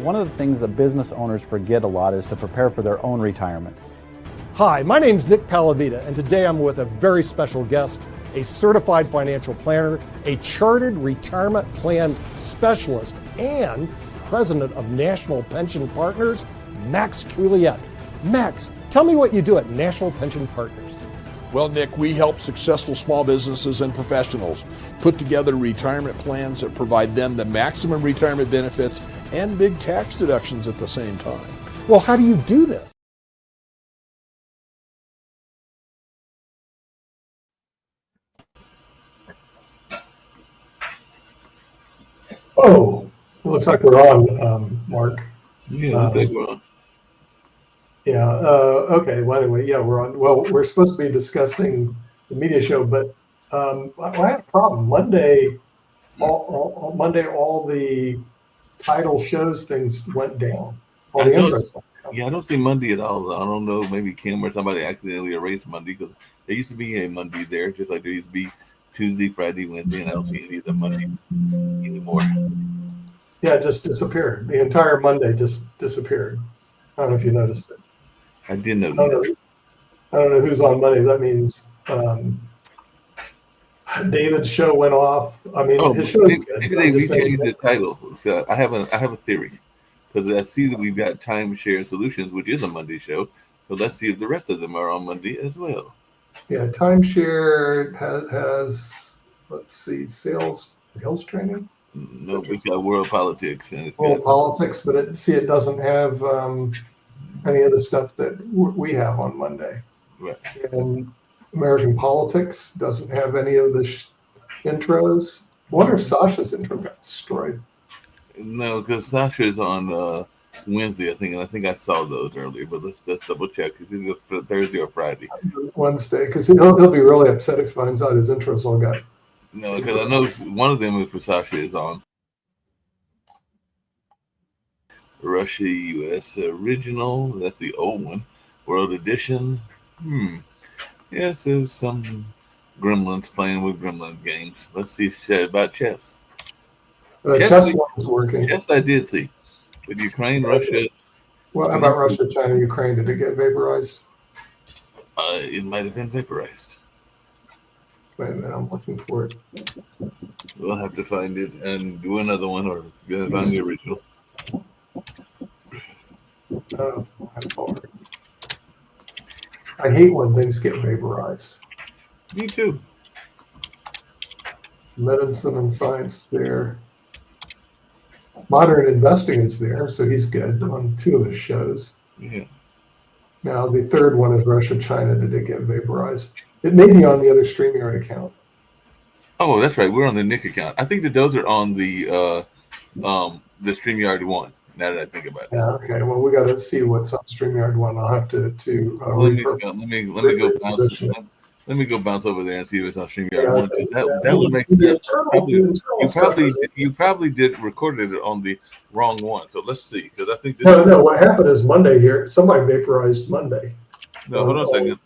One of the things that business owners forget a lot is to prepare for their own retirement. Hi, my name's Nick Palavita, and today I'm with a very special guest, a certified financial planner, a chartered retirement plan specialist, and president of National Pension Partners, Max Quillette. Max, tell me what you do at National Pension Partners. Well, Nick, we help successful small businesses and professionals put together retirement plans that provide them the maximum retirement benefits and big tax deductions at the same time. Well, how do you do this? Oh, looks like we're on, Mark. Yeah, looks like we're on. Yeah. Okay. Well, anyway, yeah, we're on. Well, we're supposed to be discussing the media show, but I had a problem. Monday, all the title shows things went down. All the intros. Yeah, I don't see Monday at all. I don't know. Maybe Kim or somebody accidentally erased Monday because there used to be a Monday there, just like there used to be Tuesday, Friday, Wednesday, and I don't see any of the Mondays anymore. Yeah, it just disappeared. The entire Monday just disappeared. I don't know if you noticed it. I did notice that. I don't know who's on Monday. That means David's show went off. I mean, his show is good. Maybe they rechanged the title. So I have a theory because I see that we've got Timeshare Solutions, which is a Monday show. So let's see if the rest of them are on Monday as well. Yeah, Timeshare has let's see, sales training. No, we got World Politics and World Politics, but it doesn't have any of the stuff that we have on Monday. Right. And American Politics doesn't have any of the intros. I wonder if Sasha's intro got destroyed. No, because Sasha's on Wednesday, I think, and I think I saw those earlier. But let's double check. It's either for Thursday or Friday. Wednesday, because he'll be really upset if he finds out his intros all got. No, because I know one of them for Sasha is on. Russia U.S. Original. That's the old one. World Edition. Yes, there's some Gremlins playing with Gremlin games. Let's see about chess. Chess one is working. Chess I did see. But Ukraine, Russia. Well, how about Russia, China, Ukraine? Did it get vaporized? It might have been vaporized. Wait a minute, I'm looking for it. We'll have to find it and do another one or find the original. I hate when things get vaporized. Me too. Medicine and Science is there. Modern Investing is there, so he's good on two of his shows. Yeah. Now the third one is Russia, China. Did it get vaporized? It may be on the other StreamYard account. Oh, that's right. We're on the Nick account. I think that those are on the StreamYard one. Now that I think about it. Yeah. Okay. Well, we got to see what's on StreamYard one. I'll have to let me go bounce over there and see if it's on StreamYard one. That would make sense. You probably did recorded it on the wrong one. So let's see, because I think no. What happened is Monday here. Somebody vaporized Monday. No, hold on a second,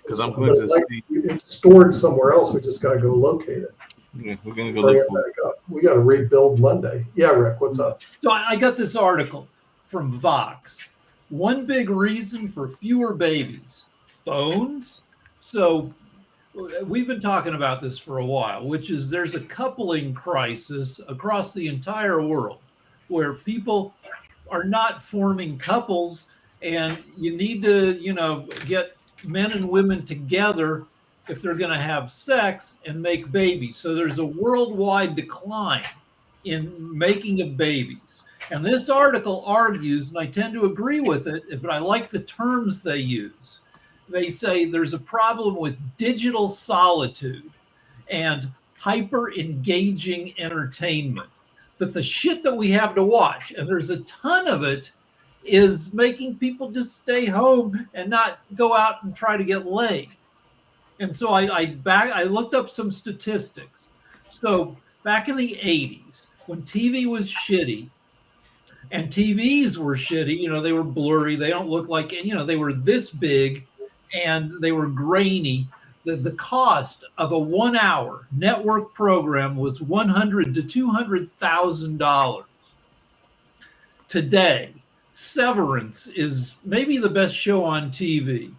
because I'm going to see. It's stored somewhere else. We just got to go locate it. Yeah, we're going to go look for it. We got to rebuild Monday. Yeah, Rick, what's up? So I got this article from Vox. One big reason for fewer babies, phones. So we've been talking about this for a while, which is there's a coupling crisis across the entire world where people are not forming couples, and you need to, get men and women together if they're going to have sex and make babies. So there's a worldwide decline in making of babies. And this article argues, and I tend to agree with it, but I like the terms they use. They say there's a problem with digital solitude and hyper engaging entertainment. But the shit that we have to watch, and there's a ton of it, is making people just stay home and not go out and try to get laid. And so I looked up some statistics. So back in the 80s, when TV was shitty and TVs were shitty, they were blurry, they don't look like, they were this big and they were grainy. The cost of a 1 hour network program was $100,000 to $200,000. today, Severance is maybe the best show on TV.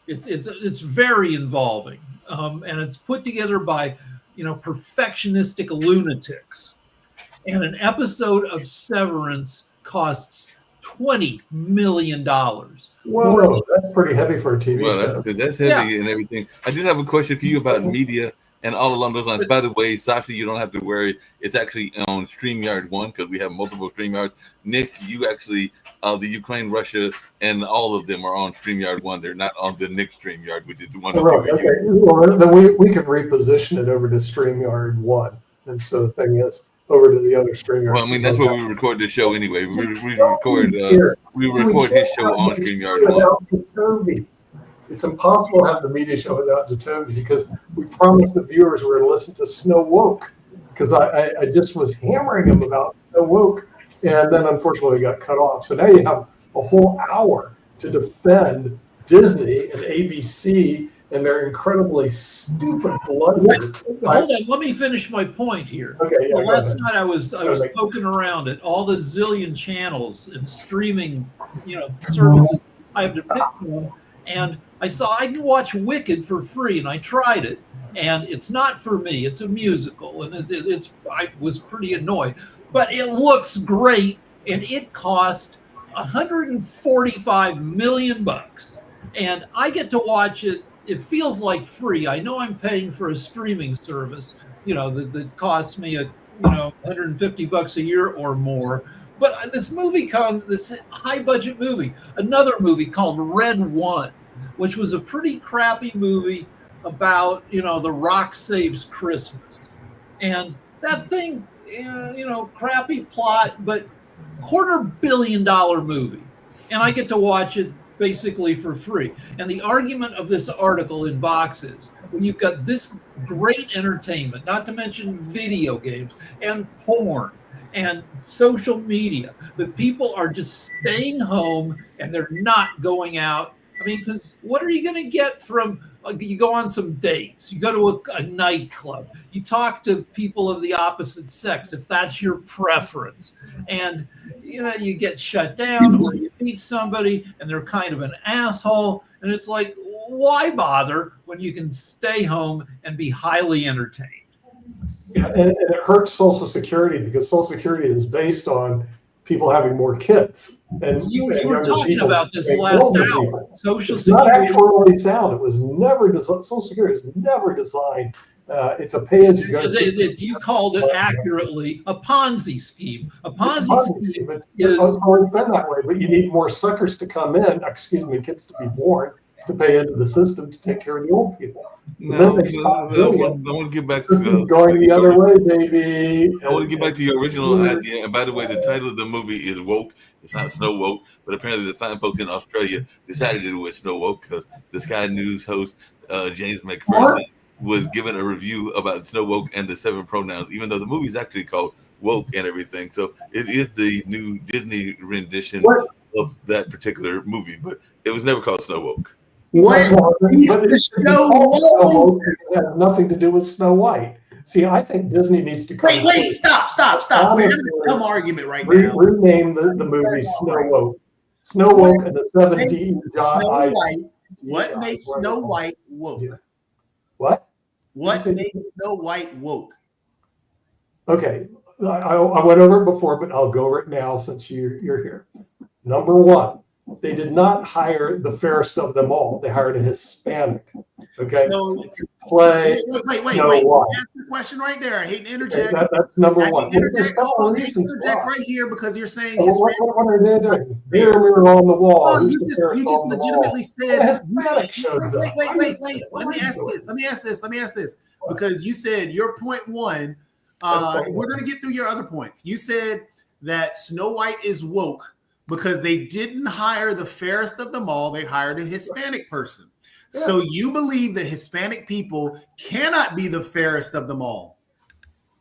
It's very involving, and it's put together by perfectionistic lunatics. And an episode of Severance costs $20 million. Whoa, that's pretty heavy for a TV Well, show. that's heavy and everything. I did have a question for you about media and all along those lines. By the way, Sasha, you don't have to worry. It's actually on StreamYard 1 because we have multiple StreamYards. Nick, you actually, the Ukraine, Russia, and all of them are on StreamYard 1. They're not on the Nick StreamYard, which is the one. Right, okay. Well, then we can reposition it over to StreamYard 1. And so the thing is, over to the other StreamYard. Well, I mean, that's where we record the show anyway. We record his show on StreamYard 1. It's impossible to have the media show without Jacoby because we promised the viewers we were going to listen to Snow Woke because I just was hammering them about Snow Woke, and then unfortunately got cut off. So now you have a whole hour to defend Disney and ABC and their incredibly stupid blunder. Hold on, let me finish my point here. Okay, yeah, Last night I was poking around at all the zillion channels and streaming, services I have to pick from, and I can watch Wicked for free, and I tried it, and it's not for me. It's a musical, and I was pretty annoyed, but it looks great, and it cost $145 million, and I get to watch it. It feels like free. I know I'm paying for a streaming service, that costs me $150 a year or more. But this movie this high budget movie, another movie called Red One, which was a pretty crappy movie about, The Rock Saves Christmas. And that thing, crappy plot, but $250 million movie. And I get to watch it basically for free. And the argument of this article in Vox is, when you've got this great entertainment, not to mention video games and porn and social media, that people are just staying home and they're not going out. I mean, because what are you going to get from, you go on some dates, you go to a nightclub, you talk to people of the opposite sex, if that's your preference, and you get shut down, or you meet somebody and they're kind of an asshole, and it's like, why bother when you can stay home and be highly entertained? Yeah, and it hurts Social Security because Social Security is based on people having more kids. And you were talking about this last hour. Social Security. Not actually sound. It was never Social Security is never designed. It's a pay-as-you-go. You called it accurately a Ponzi scheme. A Ponzi scheme it's always been that way, but you need more suckers to come in. Kids to be born to pay into the system to take care of the old people. I want to get back to going the other way, baby. I want to get back to your original idea. And by the way, the title of the movie is Woke. It's not Snow Woke, but apparently the fine folks in Australia decided to do it Snow Woke because the Sky News host James McPherson was given a review about Snow Woke and the 7 pronouns, even though the movie is actually called Woke and everything. So it is the new Disney rendition of that particular movie, but it was never called Snow Woke. What is the Snow Woke? It has nothing to do with Snow White. See, I think Disney needs to come. Wait! Stop! We're having a dumb argument right now. Rename the movie Snow Woke. Snow Woke and the 17 Snow White. What makes Snow White woke? What? What makes Snow White woke? Okay, I went over it before, but I'll go over it now since you're here. Number one, they did not hire the fairest of them all. They hired a Hispanic. Okay. So, play. Wait. Ask the question right there. I hate to interject. Okay, that's number one. There's reasons right here because you're saying Hispanic. What are they doing? Mirror on the wall. Oh, you just legitimately said. Wait. Let me ask this. Because you said your point one. We're going to get through your other points. You said that Snow White is woke because they didn't hire the fairest of them all. They hired a Hispanic person. Yeah. So you believe that Hispanic people cannot be the fairest of them all?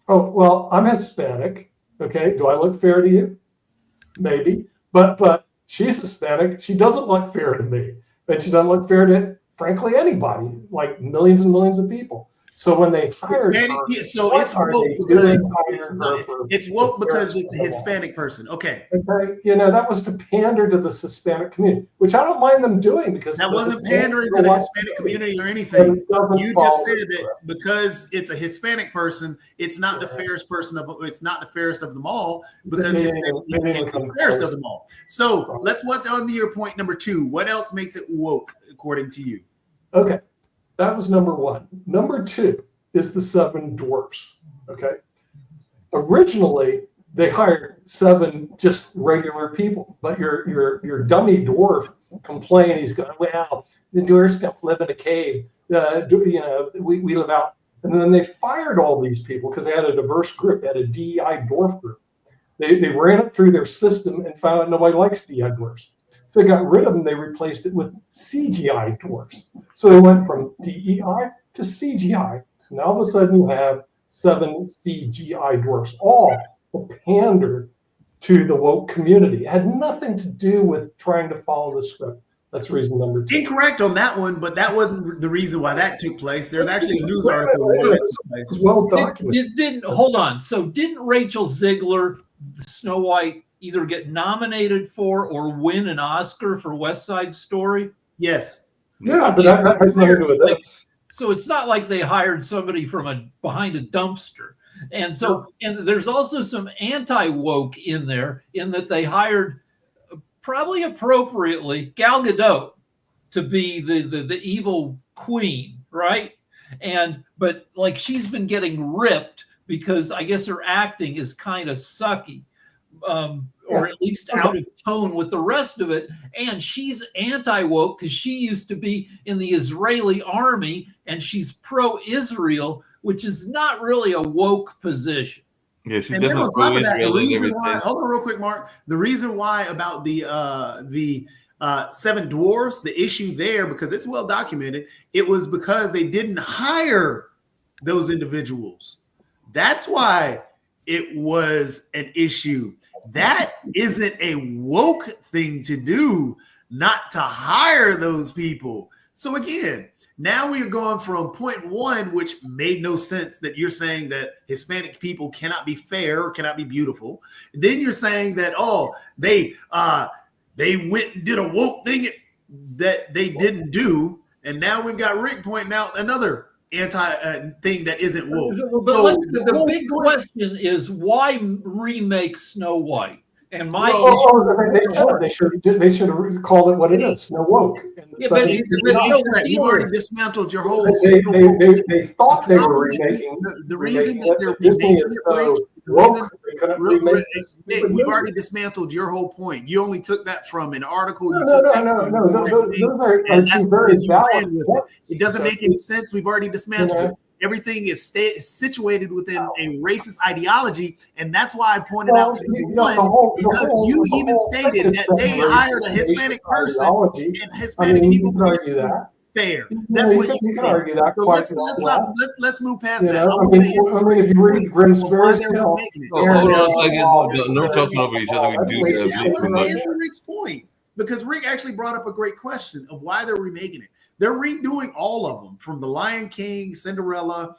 Oh, well, I'm Hispanic. Okay. Do I look fair to you? Maybe. But she's Hispanic. She doesn't look fair to me. And she doesn't look fair to, frankly, anybody, like millions and millions of people. So when they hired Hispanic, her, so what it's are woke they doing because hiring her for it's woke the because it's a fairest of the law? Hispanic person. Okay, Okay, that was to pander to the Hispanic community, which I don't mind them doing because that the wasn't Hispanics pandering do to a the lot of Hispanic doing, community or but anything. it doesn't You just follow said the that script. because it's a Hispanic person, it's not the fairest person of it's not the fairest of them all because They Hispanic didn't people even can't be come the fairest close. of them all. So let's what's on to your point number 2. What else makes it woke according to you? Okay, that was number 1. Number 2 is the 7 dwarfs. Okay, originally they hired 7 just regular people, but your dummy dwarf complained. He's going, well, the dwarfs don't live in a cave. We live out. And then they fired all these people because they had a diverse group, they had a DEI dwarf group. They ran it through their system and found out nobody likes DEI dwarfs. So they got rid of them. They replaced it with CGI dwarfs. So they went from DEI to CGI. So now all of a sudden you have 7 CGI dwarfs, all pander to the woke community. It had nothing to do with trying to follow the script. That's reason number 2. Incorrect on that one, but that wasn't the reason why that took place. There's actually a news article. It's well documented. Hold on. So didn't Rachel Ziegler, Snow White, either get nominated for or win an Oscar for West Side Story? Yes. Yeah, but that has nothing to do with this. So it's not like they hired somebody from behind a dumpster. And so, and there's also some anti-woke in there in that they hired, probably appropriately, Gal Gadot to be the evil queen, right? But like she's been getting ripped because I guess her acting is kind of sucky, or at least out of tone with the rest of it. And she's anti-woke because she used to be in the Israeli army and she's pro-Israel, which is not really a woke position. Yeah, she's And then on top of that, the reason everything. why, hold on real quick, Mark. The reason why about the 7 dwarfs, the issue there, because it's well documented, it was because they didn't hire those individuals. That's why it was an issue. That isn't a woke thing to do, not to hire those people. So again, now we are going from point 1, which made no sense, that you're saying that Hispanic people cannot be fair or cannot be beautiful. Then you're saying that, they went and did a woke thing that they didn't do. And now we've got Rick pointing out another anti thing that isn't woke. But the big question is, why remake Snow White? And my they should have called it what it is, Snow Woke. You've already dismantled your whole. They thought they were remaking. The reason that they're Disney is so woke, they couldn't remake Nick, we've already dismantled your whole point. You only took that from an article. No. Those are two very valid points. It doesn't make any sense. We've already dismantled it. Everything is situated within a racist ideology, and that's why I pointed out to you because you even stated that they hired a Hispanic person, and Hispanic people argue that. Fair. That's what you can argue that. So let's move past that. I mean, if you read Grimm's Fairy Tale, hold on a second. No talking over each other. We do that. Answer Rick's point, because Rick actually brought up a great question of why they're remaking it. They're redoing all of them, from The Lion King, Cinderella,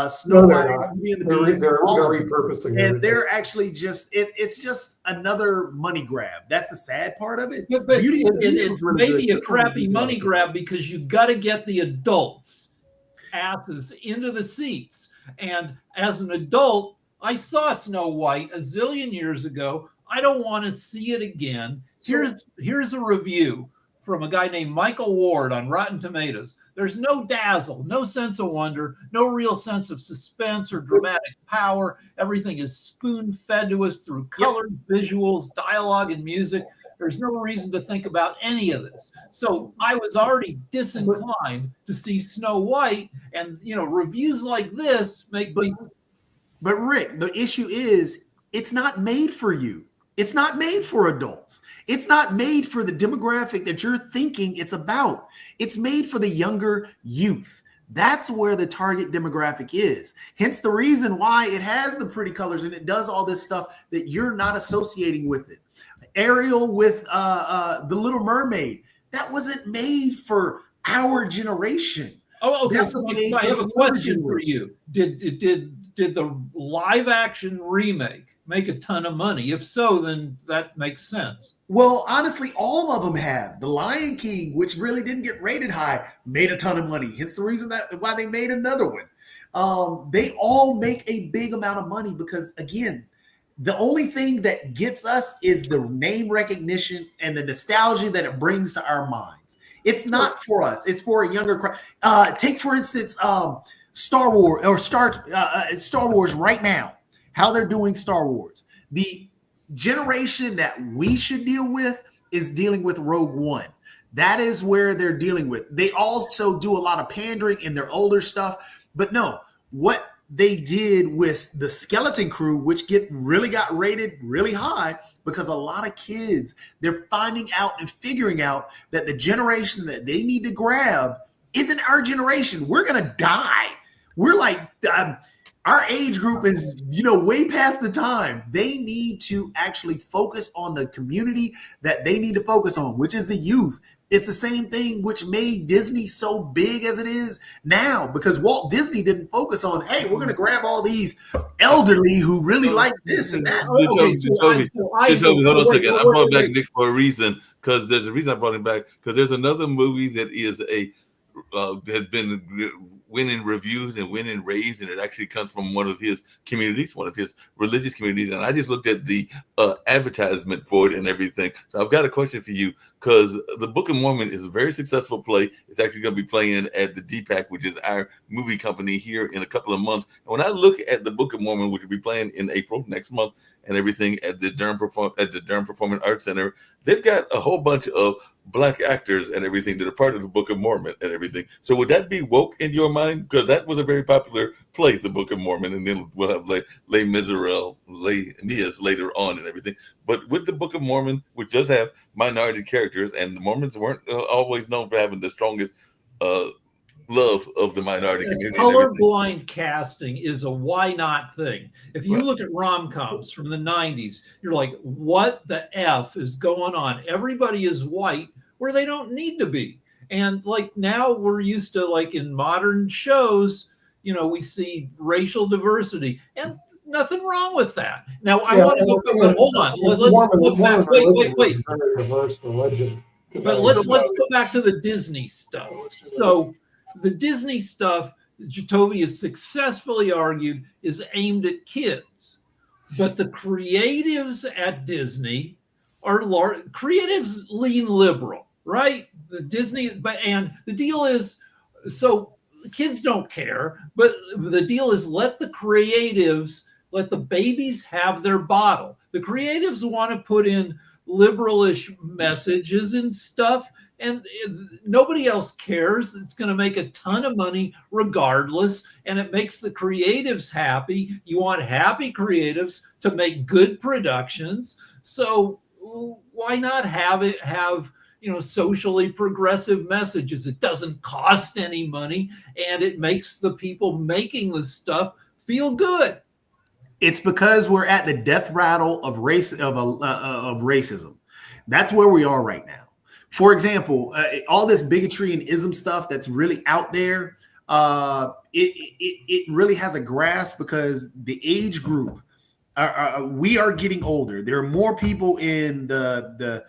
Snow White, Beauty and the Beast. They're repurposing it. And they're actually just it's just another money grab. That's the sad part of it. But it's maybe a crappy money grab because you got to get the adults' asses into the seats. And as an adult, I saw Snow White a zillion years ago. I don't want to see it again. Here's a review from a guy named Michael Ward on Rotten Tomatoes. There's no dazzle, no sense of wonder, no real sense of suspense or dramatic power. Everything is spoon-fed to us through colored visuals, dialogue, and music. There's no reason to think about any of this. So I was already disinclined to see Snow White, and reviews like this make me. But Rick, the issue is it's not made for you. It's not made for adults. It's not made for the demographic that you're thinking it's about. It's made for the younger youth. That's where the target demographic is. Hence the reason why it has the pretty colors and it does all this stuff that you're not associating with it. Ariel with The Little Mermaid, that wasn't made for our generation. Oh, okay. That So was Mike, made I have for a the question younger for you. Did the live action remake make a ton of money? If so, then that makes sense. Well, honestly, all of them have. The Lion King, which really didn't get rated high, made a ton of money. Hence the reason that why they made another one. They all make a big amount of money because, again, the only thing that gets us is the name recognition and the nostalgia that it brings to our minds. It's not for us. It's for a younger crowd. Take, for instance, Star Wars or Star Wars right now. How they're doing Star Wars. The generation that we should deal with is dealing with Rogue One. That is where they're dealing with. They also do a lot of pandering in their older stuff, but no, what they did with the Skeleton Crew, which really got rated really high because a lot of kids, they're finding out and figuring out that the generation that they need to grab isn't our generation. We're going to die. We're like, our age group is, way past the time. They need to actually focus on the community that they need to focus on, which is the youth. It's the same thing which made Disney so big as it is now, because Walt Disney didn't focus on, hey, we're going to grab all these elderly who really like this and that. Jacoby, hold on a second. I brought back Nick for a reason, because there's a reason I brought him back, because there's another movie that is has been winning reviews and winning raves, and it actually comes from one of his communities, one of his religious communities. And I just looked at the advertisement for it and everything. So I've got a question for you, because the Book of Mormon is a very successful play. It's actually going to be playing at the DPAC, which is our movie company, here in a couple of months. And when I look at the Book of Mormon, which will be playing in April next month, and everything at the Durham Performing Arts Center, they've got a whole bunch of Black actors and everything that are part of the Book of Mormon and everything. So would that be woke in your mind? Because that was a very popular play, the Book of Mormon, and then we'll have Les Miserables, Les Mis later on and everything. But with the Book of Mormon, which does have minority characters, and the Mormons weren't always known for having the strongest love of the minority community. Colorblind casting is a why not thing. If you look at rom-coms from the 90s, you're like, what the F is going on? Everybody is white where they don't need to be. And like now we're used to, like in modern shows, we see racial diversity, and nothing wrong with that. Now I want to go, but hold on. Let's go back. Wait. Very diverse religion. But let's go back to the Disney stuff. So the Disney stuff, Jacoby has successfully argued, is aimed at kids. But the creatives at Disney creatives lean liberal, right? And the deal is, so kids don't care, but the deal is let the babies have their bottle. The creatives want to put in liberalish messages and stuff, and nobody else cares. It's going to make a ton of money regardless, and it makes the creatives happy. You want happy creatives to make good productions. So why not have socially progressive messages? It doesn't cost any money, and it makes the people making the stuff feel good. It's because we're at the death rattle of racism. That's where we are right now. For example, all this bigotry and ism stuff that's really out there, it really has a grasp because the age group, we are getting older. There are more people in the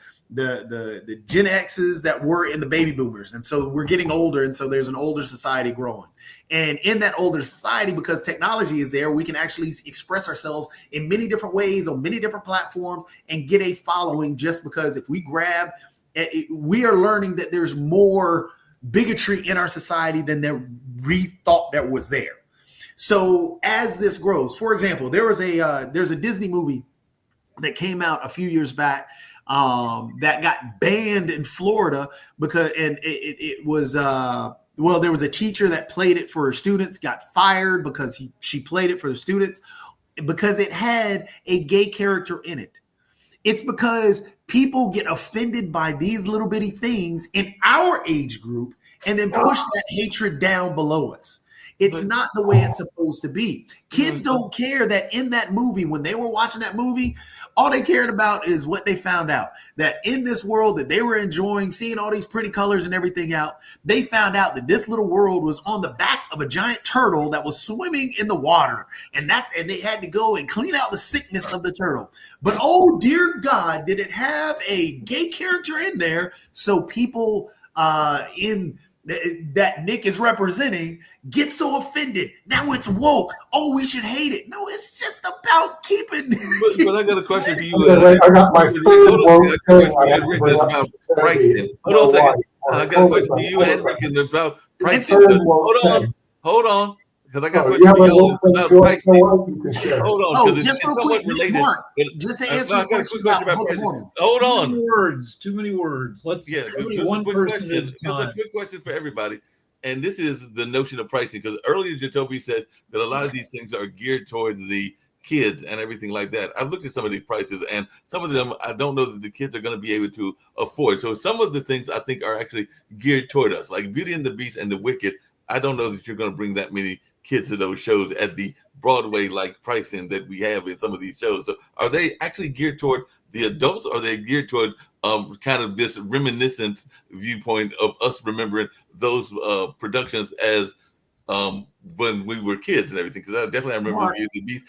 Gen X's that were in the baby boomers. And so we're getting older. And so there's an older society growing. And in that older society, because technology is there, we can actually express ourselves in many different ways on many different platforms and get a following, just because if we grab, we are learning that there's more bigotry in our society than we thought that was there. So as this grows, for example, there's a Disney movie that came out a few years back that got banned in Florida because it was there was a teacher that played it for her students, got fired because she played it for the students because it had a gay character in it. It's because people get offended by these little bitty things in our age group and then push that hatred down below us. It's not the way it's supposed to be. Kids don't care that in that movie, when they were watching that movie, All they cared about is what they found out. That in this world that they were enjoying, seeing all these pretty colors and everything out, they found out that this little world was on the back of a giant turtle that was swimming in the water. And they had to go and clean out the sickness of the turtle. But oh dear God, did it have a gay character in there so people in that Nick is representing get so offended. Now it's woke. Oh, we should hate it. No, it's just about keeping. But I got a question for you. I got my third woke thing. About pricing. Hold on a second. I got a question for you and Rick about pricing. Hold on. Because I got a question for you about pricing. Hold on. Oh, just real quick, Mark, just to answer the question about pricing. Hold on. Too many words. Let's one person at a time. A quick question for everybody. And this is the notion of pricing, because earlier Jacoby said that a lot of these things are geared towards the kids and everything like that. I've looked at some of these prices, and some of them I don't know that the kids are going to be able to afford. So some of the things I think are actually geared toward us, like Beauty and the Beast and The Wicked. I don't know that you're going to bring that many kids to those shows at the Broadway-like pricing that we have in some of these shows. So are they actually geared toward the adults, or are they geared toward kind of this reminiscent viewpoint of us remembering those productions as when we were kids and everything? Because I definitely remember Mark, Beauty and the Beast.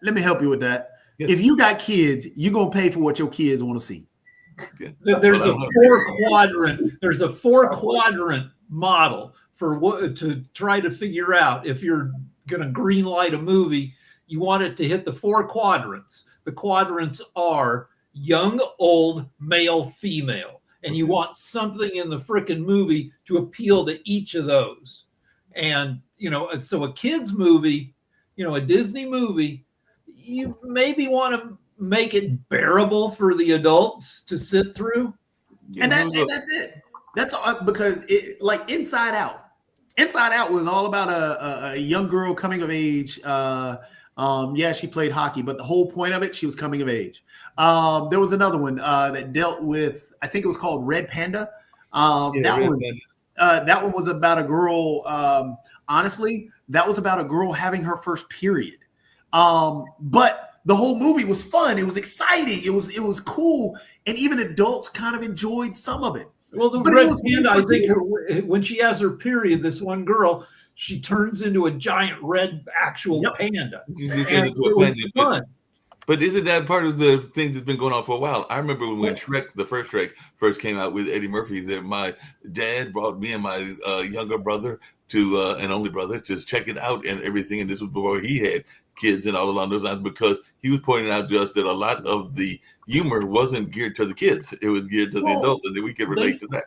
Let me help you with that. Yes. If you got kids, you're going to pay for what your kids want to see. Okay. There's a four quadrant model for what to try to figure out if you're going to green light a movie. You want it to hit the four quadrants. The quadrants are young, old, male, female, and you want something in the frickin' movie to appeal to each of those. And so a kids movie, a Disney movie, you maybe want to make it bearable for the adults to sit through. And that's it. That's all, because like Inside Out. Inside Out was all about a young girl coming of age. She played hockey, but the whole point of it, she was coming of age. There was another one that dealt with, I think it was called Red Panda. That one was about a girl. Honestly, that was about a girl having her first period. But the whole movie was fun. It was exciting. It was cool, and even adults kind of enjoyed some of it. Well, the Red Panda, I think when she has her period, this one girl, she turns into a giant red actual panda. And it was fun. But isn't that part of the thing that's been going on for a while? I remember when Shrek, the first Shrek, first came out with Eddie Murphy, that my dad brought me and my younger brother and only brother to check it out and everything. And this was before he had kids and all along those lines, because he was pointing out to us that a lot of the humor wasn't geared to the kids. It was geared to the adults, and that we could relate to that.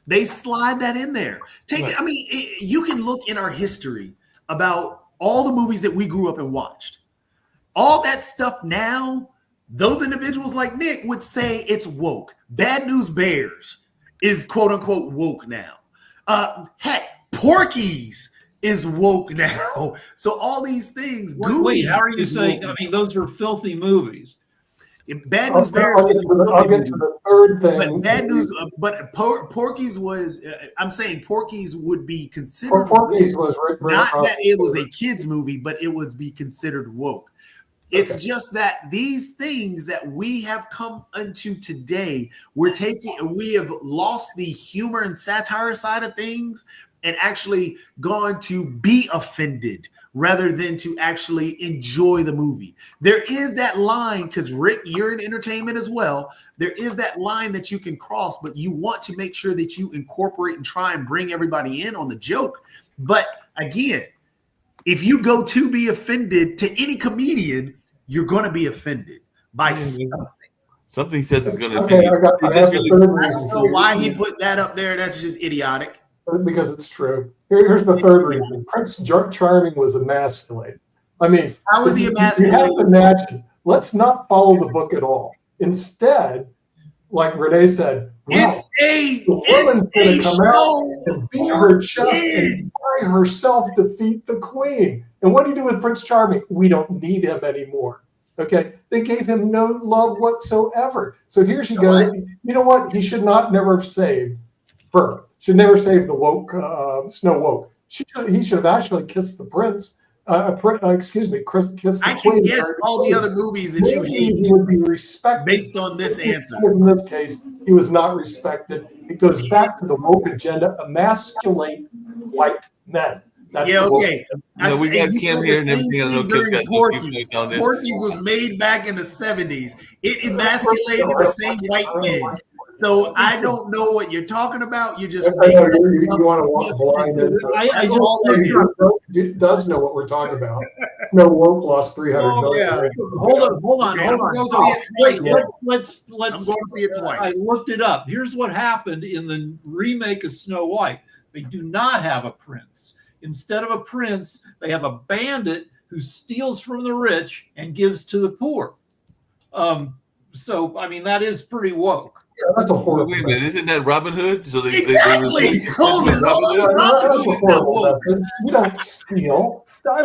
They slide that in there. You can look in our history about all the movies that we grew up and watched. All that stuff now, those individuals like Nick would say it's woke. Bad News Bears is quote unquote woke now. Heck, Porky's is woke now. So all these things. Wait, how are you saying? I mean, those are filthy movies. Bad News Bears. I'll get to the third thing. But Bad News, Porky's was. I'm saying Porky's would be considered. Porky's was not that it was a kids movie, but it would be considered woke. It's just that these things that we have come into today, we have lost the humor and satire side of things and actually gone to be offended rather than to actually enjoy the movie. There is that line, because Rick, you're in entertainment as well. There is that line that you can cross, but you want to make sure that you incorporate and try and bring everybody in on the joke. But again, if you go to be offended to any comedian, you're going to be offended by something. Something says it's going to offend you. I don't know why he put that up there. That's just idiotic. Because it's true. Here's the third reason. Prince Charming was emasculated. I mean, how was he emasculated? You have to imagine. Let's not follow the book at all. Instead, like Renee said, it's a show and beat her chest and by herself defeat the queen. And what do you do with Prince Charming? We don't need him anymore. Okay, they gave him no love whatsoever. So here she goes. You know what? He should never have saved her. Should never save the woke Snow woke. He should have actually kissed the prince. excuse me, Kiss the I can Queen. guess all the other movies that you Maybe hate he would be respected based on this answer. In this case, he was not respected. It goes back to the woke agenda, emasculate white men. That's Yeah, the woke okay. No, we got You Kim said here the and same everything. I know thing Kim during got some Porky's. viewpoints on this. Porky's was made back in the 70s. It emasculated the same white men. So I don't know what you're talking about. You just I know you want to walk blind into I it. just Does know what we're talking about. No woke lost 300 million. yeah. hold on. Okay, I'm gonna see it twice. Let's I'm going to see it twice. I looked it up. Here's what happened in the remake of Snow White. They do not have a prince. Instead of a prince, they have a bandit who steals from the rich and gives to the poor. So I mean that is pretty woke. Yeah, that's a horrible. Wait a minute, isn't that Robin Hood? So Exactly. Hold on. That's a horrible method. You don't steal. I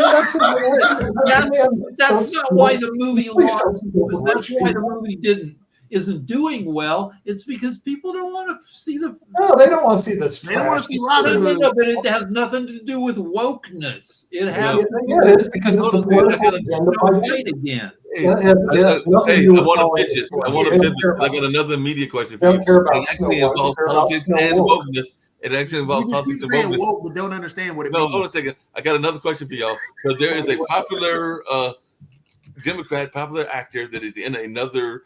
mean, That's not why the movie lost. That's why the movie isn't doing well. It's because people don't want to see the. No, they don't want to see this. They don't want to see Robin Hood. No, but it has nothing to do with wokeness. It has. Yeah, it is because it's a political agenda by White again. Hey, I want to pivot. I got another media question for you. It actually involves politics and wokeness. It actually involves You just keep politics and saying wokeness. woke, but don't understand what it No, means. hold on a second. I got another question for y'all. Because there is a popular Democrat, popular actor that is in another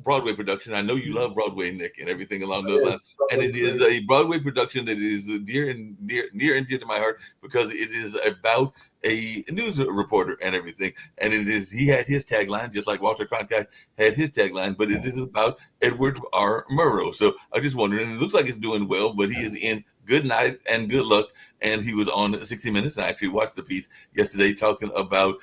Broadway production. I know you love Broadway, Nick, and everything along those lines. And it is a Broadway production that is near and dear to my heart because it is about a news reporter and everything. And he had his tagline, just like Walter Cronkite had his tagline, but it is about Edward R. Murrow. So I just wondered, and it looks like it's doing well, but he is in Good Night and Good Luck. And he was on 60 Minutes. And I actually watched the piece yesterday talking about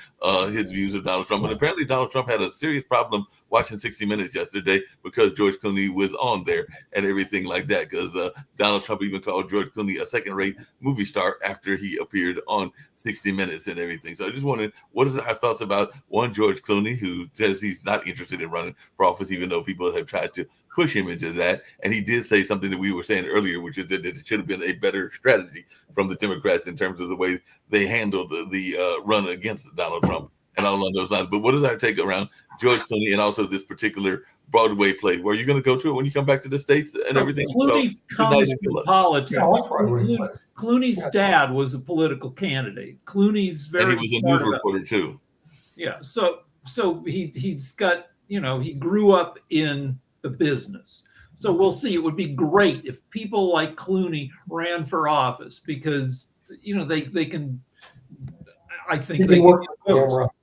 his views of Donald Trump. And apparently Donald Trump had a serious problem watching 60 Minutes yesterday because George Clooney was on there and everything like that. Because Donald Trump even called George Clooney a second-rate movie star after he appeared on 60 Minutes and everything. So I just wondered, what is our thoughts about George Clooney, who says he's not interested in running for office, even though people have tried to push him into that. And he did say something that we were saying earlier, which is that it should have been a better strategy from the Democrats in terms of the way they handled the run against Donald Trump and all along those lines. But what is our take around George Clooney and also this particular Broadway play? Were you going to go to it when you come back to the States and everything? Clooney comes from politics. Yeah, I like Broadway plays. Clooney's dad was a political candidate. Clooney's very and he was a smart news reporter too. Yeah, so he's got, he grew up in the business. So we'll see. It would be great if people like Clooney ran for office because they can. I think they can work.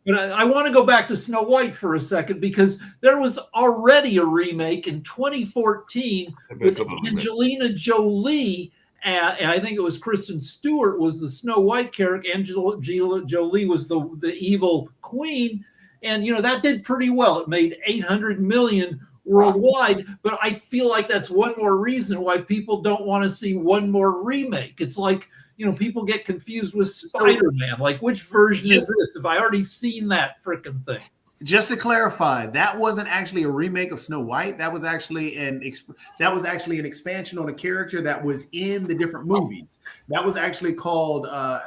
But I want to go back to Snow White for a second because there was already a remake in 2014 with Angelina Jolie. And I think it was Kristen Stewart was the Snow White character. Angelina Jolie was the evil queen. And, that did pretty well. It made $800 million worldwide. But I feel like that's one more reason why people don't want to see one more remake. It's like, people get confused with Spider-Man. Like, which version is this? Have I already seen that freaking thing? Just to clarify, that wasn't actually a remake of Snow White. That was actually an expansion on a character that was in the different movies. That was actually called I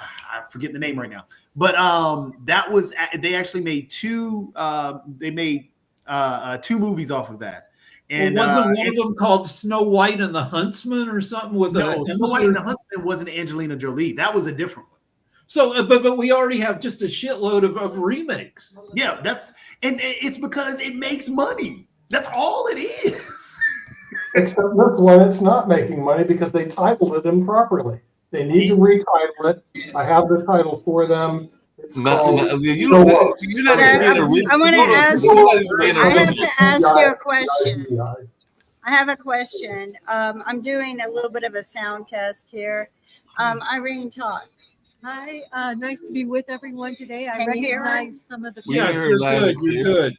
forget the name right now. But they actually made two movies off of that. And wasn't one of them called Snow White and the Huntsman or something? Snow White and the Huntsman wasn't Angelina Jolie. That was a different one. So, but we already have just a shitload of remakes. Yeah, and it's because it makes money. That's all it is. Except this one, it's not making money because they titled it improperly. They need to retitle it. I have the title for them. It's called I want to ask you a question. I have a question. I'm doing a little bit of a sound test here. Irene, talk. Hi, nice to be with everyone today. I Can you hear recognize some of the Yeah, you're good. You're good.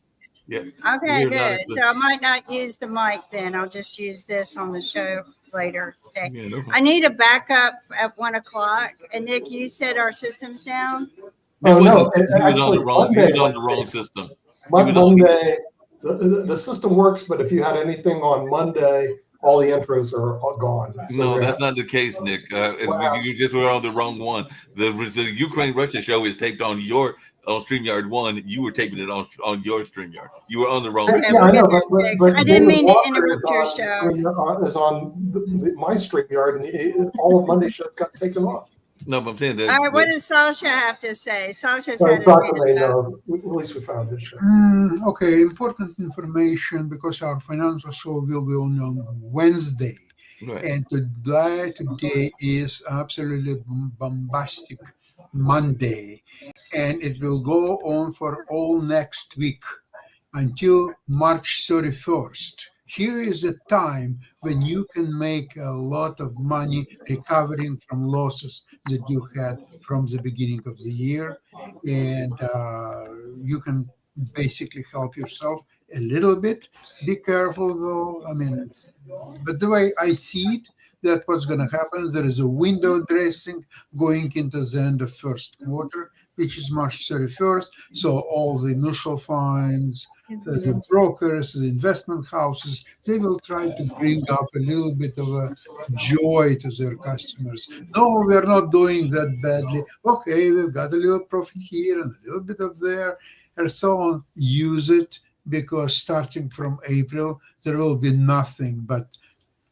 Yeah. Okay, good. So I might not use the mic then. I'll just use this on the show later today. Yeah, no I need a backup at 1 o'clock. And Nick, you said our system's down? Oh, no. He was on the wrong system. Monday, the system works, but if you had anything on Monday all the intros are all gone. So No, that's not the case, Nick. You just were on the wrong one. The Ukraine-Russia show is taped on your StreamYard 1. You were taping it on your StreamYard. You were on the wrong. Okay, Yeah, I know, I didn't mean to Walker interrupt your is show. Is on my StreamYard, and all of Monday shows got taken off. No, but I'm saying that. All right, what does Sasha have to say? Sasha's So had it's not his that they hand up. know. At least we found this show. Okay, important information because our financial show will be on Wednesday. Right. And today is absolutely bombastic Monday. And it will go on for all next week until March 31st. Here is a time when you can make a lot of money recovering from losses that you had from the beginning of the year. And you can basically help yourself a little bit. Be careful though. I mean, but the way I see it, that what's going to happen, there is a window dressing going into the end of first quarter, which is March 31st. So all the mutual funds, the brokers, the investment houses, they will try to bring up a little bit of a joy to their customers. No, we're not doing that badly. Okay, we've got a little profit here and a little bit of there, and so on. Use it, because starting from April, there will be nothing but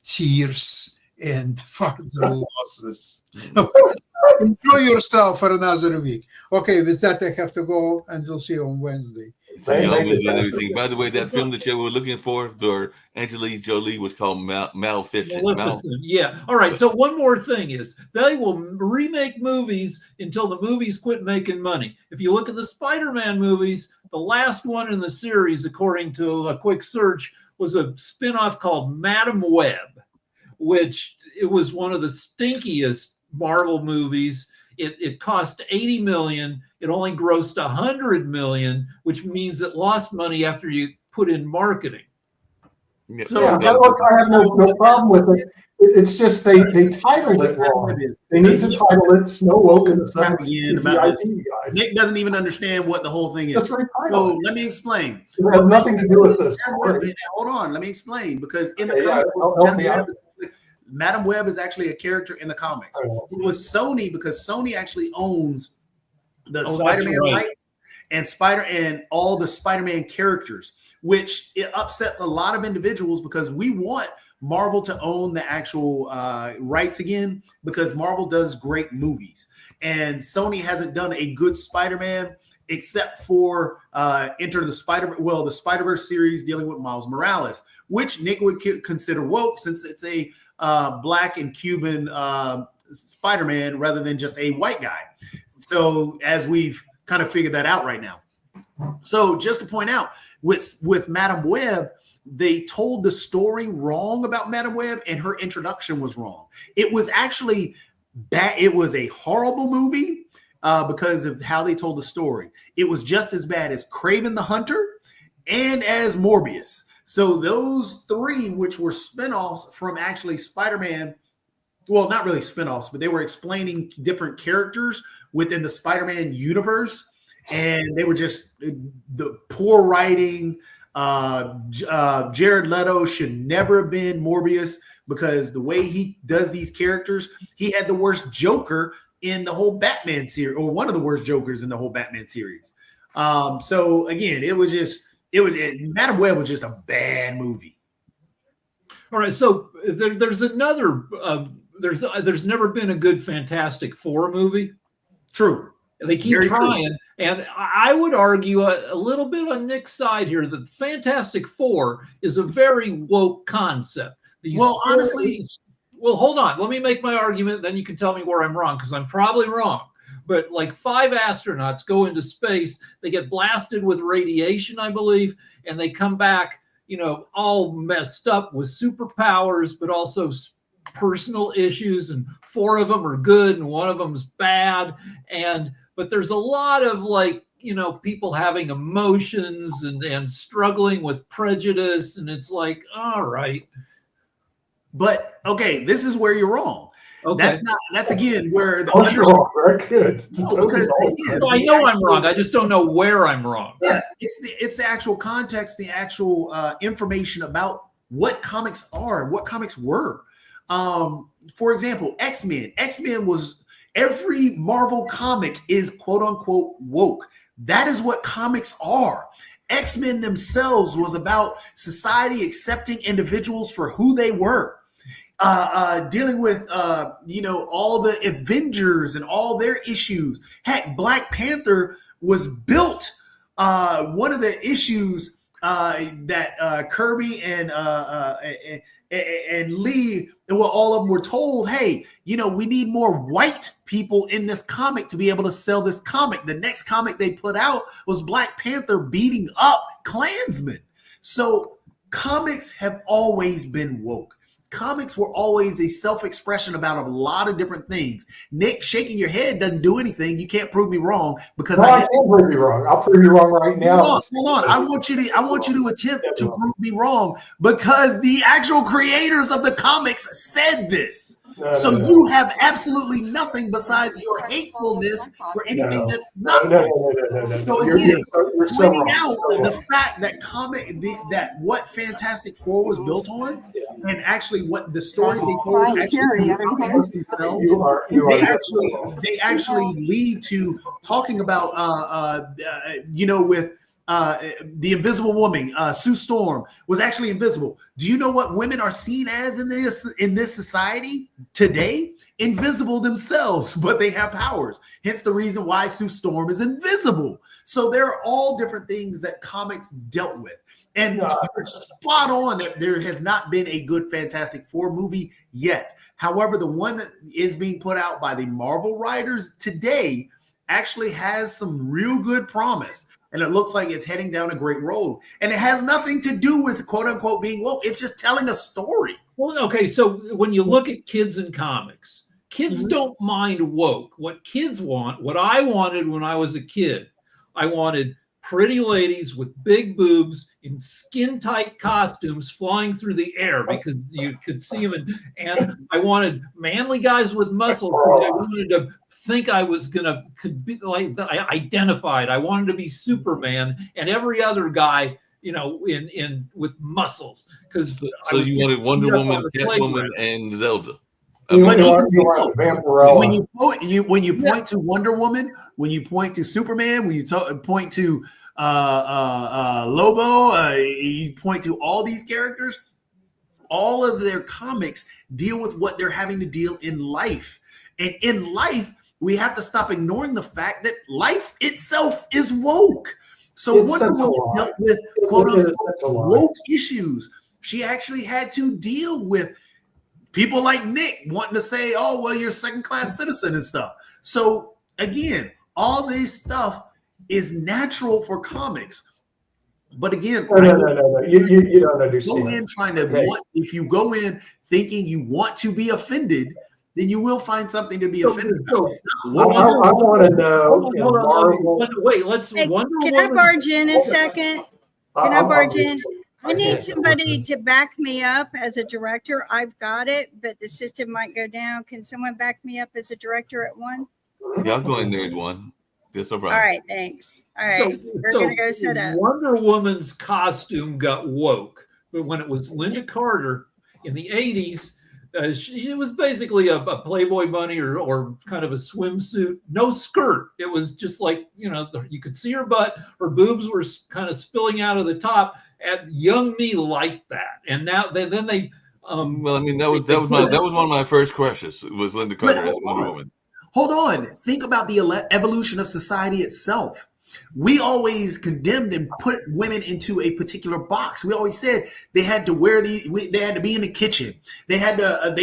tears and further losses. Enjoy yourself for another week. Okay, with that, I have to go, and we'll see you on Wednesday. Everything. By the way, that film that you were looking for Angelina Jolie was called Maleficent. Yeah. All right. So one more thing is they will remake movies until the movies quit making money. If you look at the Spider-Man movies, the last one in the series, according to a quick search, was a spinoff called Madam Web, which it was one of the stinkiest Marvel movies. It cost $80 million. It only grossed $100 million, which means it lost money after you put in marketing. So I have no problem with it. It's just they titled it wrong. They need to title it Snow Woke in the Sun. Nick doesn't even understand what the whole thing is. That's right. So let me explain. It has nothing to do with this. Hold on, let me explain. Because in the comic books, Madam Web is actually a character in the comics. It was Sony, because Sony actually owns the Spider-Man right, and all the Spider-Man characters, which it upsets a lot of individuals because we want Marvel to own the actual rights again, because Marvel does great movies. And Sony hasn't done a good Spider-Man except for Enter the the Spider-Verse series dealing with Miles Morales, which Nick would consider woke since it's a Black and Cuban Spider-Man rather than just a white guy. So as we've kind of figured that out right now. So just to point out, with Madam Web, they told the story wrong about Madam Web, and her introduction was wrong. It was actually bad. It was a horrible movie because of how they told the story. It was just as bad as Kraven the Hunter and as Morbius. So those three, which were spinoffs from actually Spider-Man, well, not really spinoffs, but they were explaining different characters within the Spider-Man universe, and they were just the poor writing. Jared Leto should never have been Morbius, because the way he does these characters, he had the worst Joker in the whole Batman series, or one of the worst Jokers in the whole Batman series. So again, Madam Web was just a bad movie. All right, so there's another. There's never been a good Fantastic Four movie. True. They keep trying, and I would argue a little bit on Nick's side here that Fantastic Four is a very woke concept. Honestly, hold on. Let me make my argument, then you can tell me where I'm wrong, because I'm probably wrong. But like 5 astronauts go into space, they get blasted with radiation, I believe, and they come back, all messed up with superpowers, but also personal issues, and 4 of them are good and 1 of them's bad. But there's a lot of people having emotions and struggling with prejudice, and it's like, all right. But okay, this is where you're wrong. Okay. That's again where you're wrong. Very good. I know I'm wrong. I just don't know where I'm wrong. Yeah, it's the actual context, the actual information about what comics are, what comics were. For example, X-Men. X-Men was, every Marvel comic is quote unquote woke. That is what comics are. X-Men themselves was about society accepting individuals for who they were. Dealing with, all the Avengers and all their issues. Heck, Black Panther was built. One of the issues that Kirby and Lee, well, all of them were told, hey, we need more white people in this comic to be able to sell this comic. The next comic they put out was Black Panther beating up Klansmen. So comics have always been woke. Comics were always a self-expression about a lot of different things. Nick, shaking your head doesn't do anything. You can't prove me wrong because I can't prove you wrong. I'll prove you wrong right now. Hold on. I want you to attempt to prove me wrong because the actual creators of the comics said this. You have absolutely nothing besides your hatefulness for anything that's not. So again, pointing out the fact that that what Fantastic Four was built on, and actually what the stories they told actually themselves, they actually lead to talking about with the Invisible Woman, Sue Storm, was actually invisible. Do you know what women are seen as in this society today? Invisible themselves, but they have powers. Hence the reason why Sue Storm is invisible. So there are all different things that comics dealt with. And you're spot on that there has not been a good Fantastic Four movie yet. However, the one that is being put out by the Marvel writers today actually has some real good promise. And it looks like it's heading down a great road. And it has nothing to do with quote unquote being woke. It's just telling a story. Well, okay. So when you look at kids in comics, kids don't mind woke. What kids want, what I wanted when I was a kid, I wanted pretty ladies with big boobs in skin tight costumes flying through the air because you could see them. And I wanted manly guys with muscles. I wanted to think I was could be like I identified. I wanted to be Superman and every other guy, in with muscles. Because so you wanted Wonder Woman, Catwoman, and Zelda. When you point to Wonder Woman, when you point to Superman, when you point to Lobo, you point to all these characters, all of their comics deal with what they're having to deal in life. And in life, we have to stop ignoring the fact that life itself is woke. So Wonder Woman dealt with quote unquote woke issues. She actually had to deal with people like Nick wanting to say, oh, well, you're a second-class citizen and stuff. So again, all this stuff is natural for comics. But again, no. You don't understand. If you go in thinking you want to be offended, then you will find something to be offended about. I want to know. Wait, let's. Hey, can I barge in a second? Can I barge in? I need somebody to back me up as a director. I've got it, but the system might go down. Can someone back me up as a director at one? Yeah, I'll go in there at one. That's no problem. All right, thanks. All right, we're going to go set up. Wonder Woman's costume got woke, but when it was Linda Carter in the 80s, it was basically a Playboy bunny or kind of a swimsuit, no skirt. It was just like, you could see her butt, her boobs were kind of spilling out of the top. And young me liked that. And now then they. Well, I mean, that was one of my first crushes. Was Linda Carter as Wonder Woman. Hold on. Think about the evolution of society itself. We always condemned and put women into a particular box. We always said they had to wear they had to be in the kitchen. They had to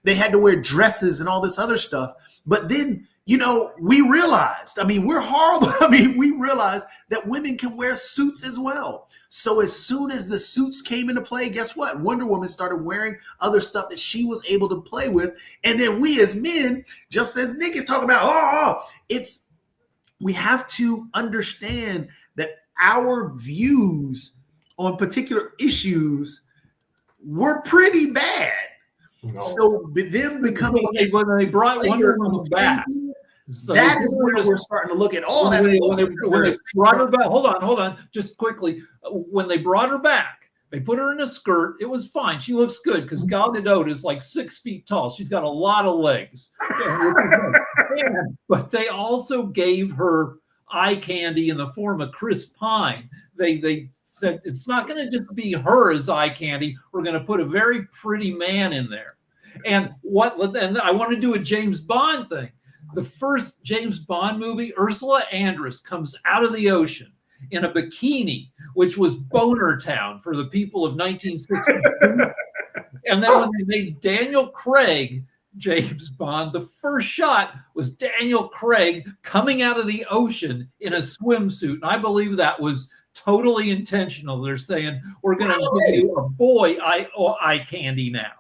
they had to wear dresses and all this other stuff. But then, we realized, we're horrible. We realized that women can wear suits as well. So as soon as the suits came into play, guess what? Wonder Woman started wearing other stuff that she was able to play with. And then we as men, just as Nick is talking about, we have to understand that our views on particular issues were pretty bad. No. So them becoming when they brought Wonder Woman back, that is where we're starting to look at that. When they brought her back, hold on, just quickly. When they brought her back, They put her in a skirt. It was fine. She looks good because Gal Gadot is like 6 feet tall. She's got a lot of legs. But they also gave her eye candy in the form of Chris Pine. They said it's not going to just be her as eye candy. We're going to put a very pretty man in there. And I want to do a James Bond thing. The first James Bond movie, Ursula Andress comes out of the ocean in a bikini, which was Boner Town for the people of 1960. And then when they made Daniel Craig James Bond, the first shot was Daniel Craig coming out of the ocean in a swimsuit. And I believe that was totally intentional. They're saying, we're going to give you a boy eye candy now.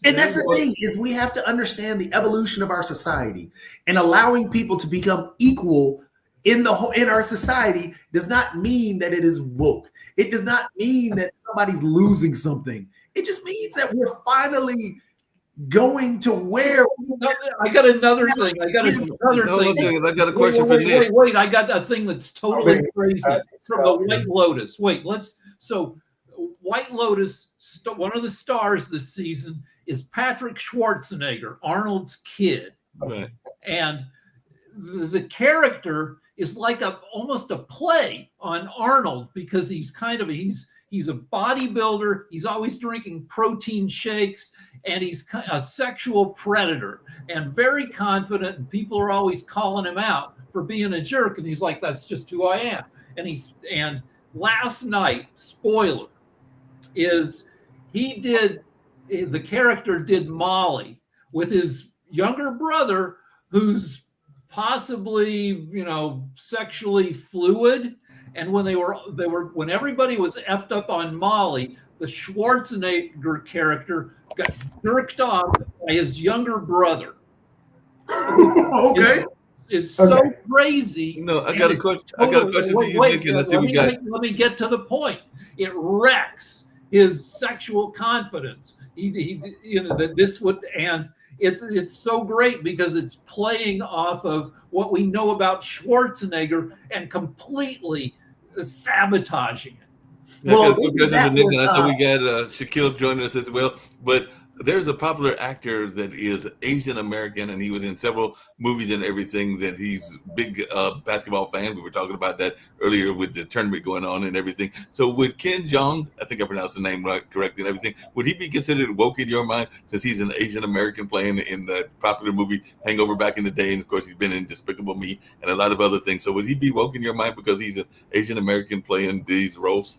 And that's the thing, is we have to understand the evolution of our society, and allowing people to become equal in our society does not mean that it is woke. It does not mean that somebody's losing something. It just means that we're finally going to where. I got another thing. I got a question for Nick. Wait, I got a thing that's totally crazy from the White Lotus. So White Lotus, one of the stars this season is Patrick Schwarzenegger, Arnold's kid. Right. And the character is like almost a play on Arnold, because he's a bodybuilder. He's always drinking protein shakes, and he's a sexual predator and very confident. And people are always calling him out for being a jerk. And he's like, that's just who I am. And last night, spoiler, is the character did Molly with his younger brother, who's possibly, sexually fluid. And when everybody was effed up on Molly, the Schwarzenegger character got jerked off by his younger brother. Okay. Is so crazy. No, I got a question. I got a question for you, Nick, and let's see what we got. Let me get to the point. It wrecks his sexual confidence. It's so great because it's playing off of what we know about Schwarzenegger and completely sabotaging it. Well, Nick, and I know we got Shaquille joining us as well, but there's a popular actor that is Asian American, and he was in several movies and everything. That he's a big basketball fan. We were talking about that earlier with the tournament going on and everything. So would Ken Jeong, I think I pronounced the name right, correctly and everything, would he be considered woke in your mind, since he's an Asian American playing in the popular movie Hangover back in the day? And of course, he's been in Despicable Me and a lot of other things. So would he be woke in your mind because he's an Asian American playing these roles?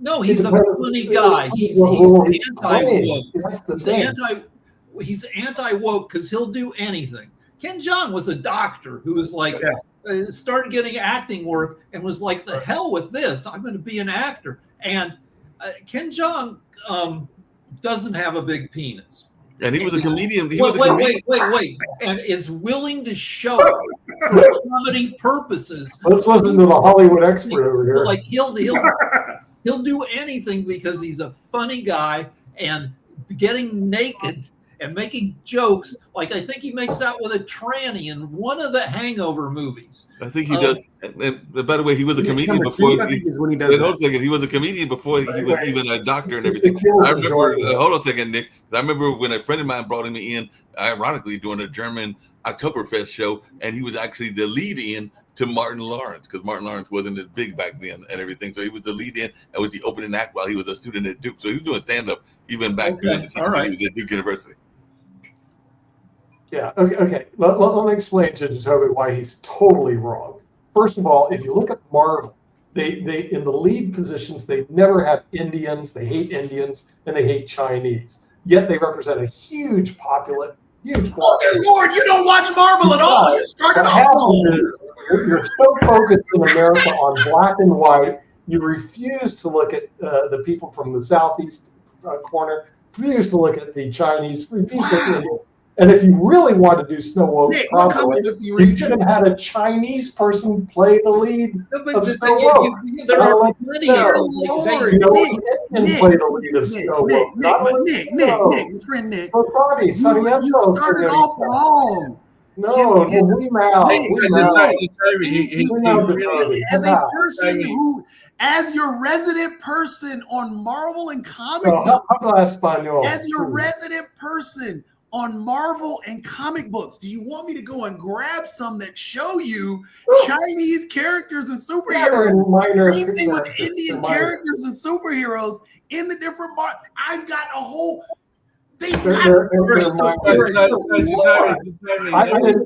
No, he's a funny guy. He's anti-woke. He's anti-woke because he'll do anything. Ken Jeong was a doctor who was like, started getting acting work and was like, the hell with this. I'm going to be an actor. And Ken Jeong doesn't have a big penis. And he was a comedian. Wait. And is willing to show it for comedy purposes. Let's listen to the Hollywood expert over here. Like he'll do anything because he's a funny guy, and getting naked and making jokes. Like, I think he makes out with a tranny in one of the Hangover movies. I think he does. And by the way, he was a comedian before. I think is when he does. Hold on a second. He was a comedian before he was even a doctor and everything. I remember. Hold on a second, Nick. I remember when a friend of mine brought him in, ironically, doing a German Oktoberfest show, and he was actually the lead-in to Martin Lawrence, because Martin Lawrence wasn't as big back then and everything. So he was the lead in and was the opening act while he was a student at Duke. So he was doing stand-up even back then. He was at Duke University. Yeah, okay. Let me explain to Toby why he's totally wrong. First of all, if you look at Marvel, they in the lead positions, they never have Indians, they hate Indians, and they hate Chinese. Yet they represent a huge quantity. Oh, dear Lord, you don't watch Marvel at all. You started off wrong. You're so focused in America on black and white, you refuse to look at the people from the southeast corner, refuse to look at the Chinese, refuse to look at. And if you really want to do Snow Woke properly, you should have had a Chinese person play the lead of Snow Woke. There are plenty of Indian play the lead of Snow Woke. Nick, friend Nick. You started off wrong. No, we now. As your resident person on Marvel and comic books, as your resident person on Marvel and comic books, do you want me to go and grab some that show you Chinese characters and superheroes? Same thing with Indian characters and superheroes in the different I've got a whole. I didn't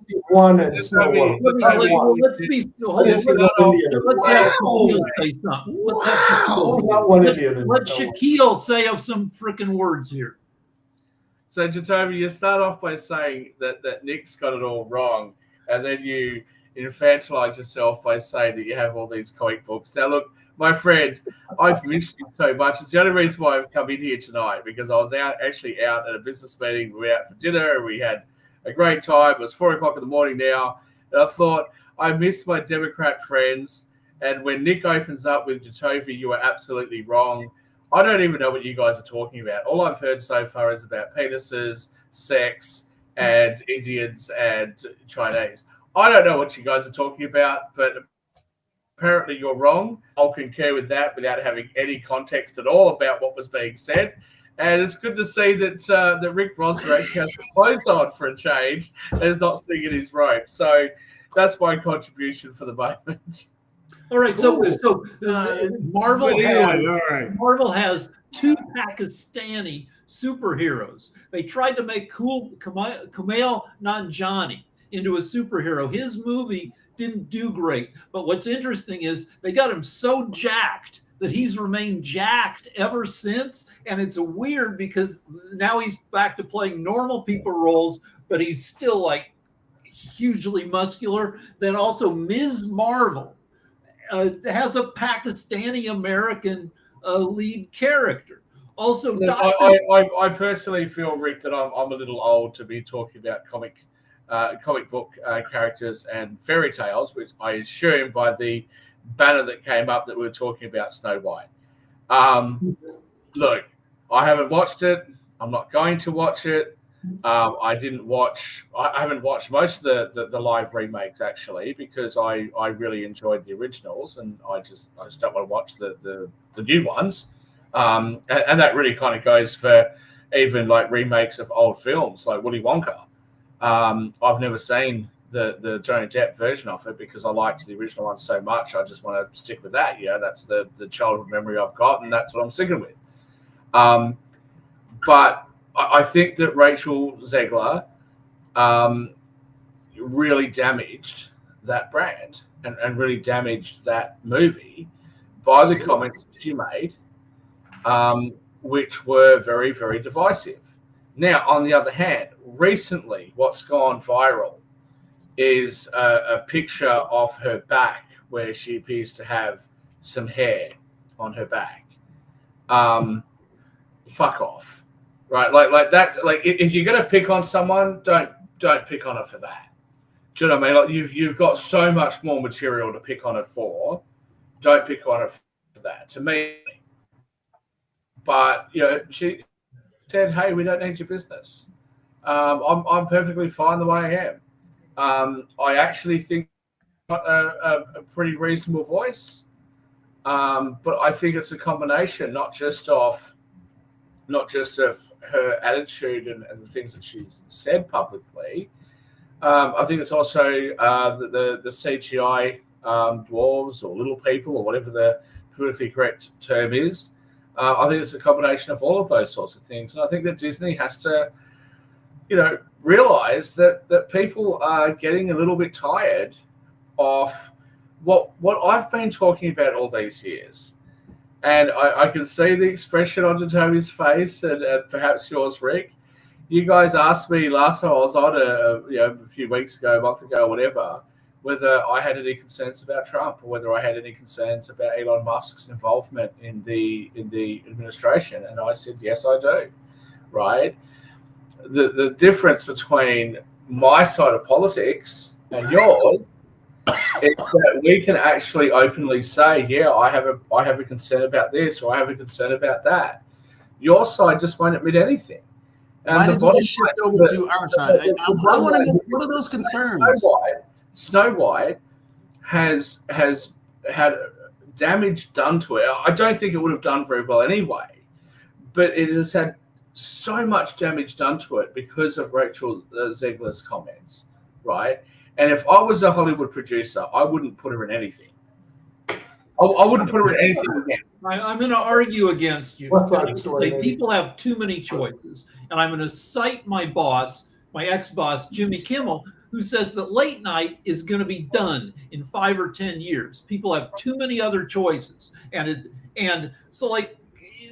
see one and Snow Woke. Let's be Let Shaquille say of some freaking words here. So, Jacoby, you start off by saying that Nick's got it all wrong, and then you infantilize yourself by saying that you have all these comic books. Now, look, my friend, I've missed you so much. It's the only reason why I've come in here tonight, because I was actually out at a business meeting. We were out for dinner, and we had a great time. It was 4 o'clock in the morning now, and I thought, I miss my Democrat friends. And when Nick opens up with Jacoby, you are absolutely wrong. I don't even know what you guys are talking about. All I've heard so far is about penises, sex, and Indians and Chinese. I don't know what you guys are talking about, but apparently you're wrong. I'll concur with that without having any context at all about what was being said. And it's good to see that Rick Rosberg has clothes on for a change and is not singing his robe. So that's my contribution for the moment. All right, so Marvel has two Pakistani superheroes. They tried to make Kumail Nanjiani into a superhero. His movie didn't do great, but what's interesting is they got him so jacked that he's remained jacked ever since, and it's weird because now he's back to playing normal people roles, but he's still like hugely muscular. Then also Ms. Marvel has a Pakistani American lead character. Also, I personally feel, Rick, that I'm a little old to be talking about comic book characters and fairy tales, which I assume by the banner that came up that we were talking about Snow White. Look, I haven't watched it. I'm not going to watch it. I haven't watched most of the live remakes actually, because I really enjoyed the originals, and I just don't want to watch the new ones. And that really kind of goes for even like remakes of old films like Willy Wonka. I've never seen the Johnny Depp version of it because I liked the original one so much. I just want to stick with that. You know, that's the childhood memory I've got, and that's what I'm sticking with. But I think that Rachel Zegler really damaged that brand and really damaged that movie by the comments she made, which were very, very divisive. Now, on the other hand, recently what's gone viral is a picture of her back where she appears to have some hair on her back. Fuck off. Right, like that. Like, if you're gonna pick on someone, don't pick on her for that. Do you know what I mean? Like, you've got so much more material to pick on her for. Don't pick on her for that. To me, but you know, she said, "Hey, we don't need your business. I'm perfectly fine the way I am. I actually think I've got a pretty reasonable voice, but I think it's a combination, not just of her attitude and the things that she's said publicly. I think it's also the CGI dwarves or little people or whatever the politically correct term is. I think it's a combination of all of those sorts of things. And I think that Disney has to, realize that people are getting a little bit tired of what I've been talking about all these years. And I can see the expression on Jacoby's face and perhaps yours, Rick. You guys asked me last time I was on a few weeks ago, a month ago, whatever, whether I had any concerns about Trump or whether I had any concerns about Elon Musk's involvement in the administration. And I said, yes, I do. Right? The difference between my side of politics and yours is that we can actually openly say, yeah, I have a concern about this or I have a concern about that. Your side just won't admit anything. Why did you just shift over to our side? I want to know, what are those concerns? Snow White has had damage done to it. I don't think it would have done very well anyway, but it has had so much damage done to it because of Rachel Zegler's comments, right? And if I was a Hollywood producer, I wouldn't put her in anything. I wouldn't put her in anything again. I'm going to argue against you. What's that story, maybe? People have too many choices. And I'm going to cite my boss, my ex-boss, Jimmy Kimmel, who says that late night is going to be done in 5 or 10 years. People have too many other choices. And so, like,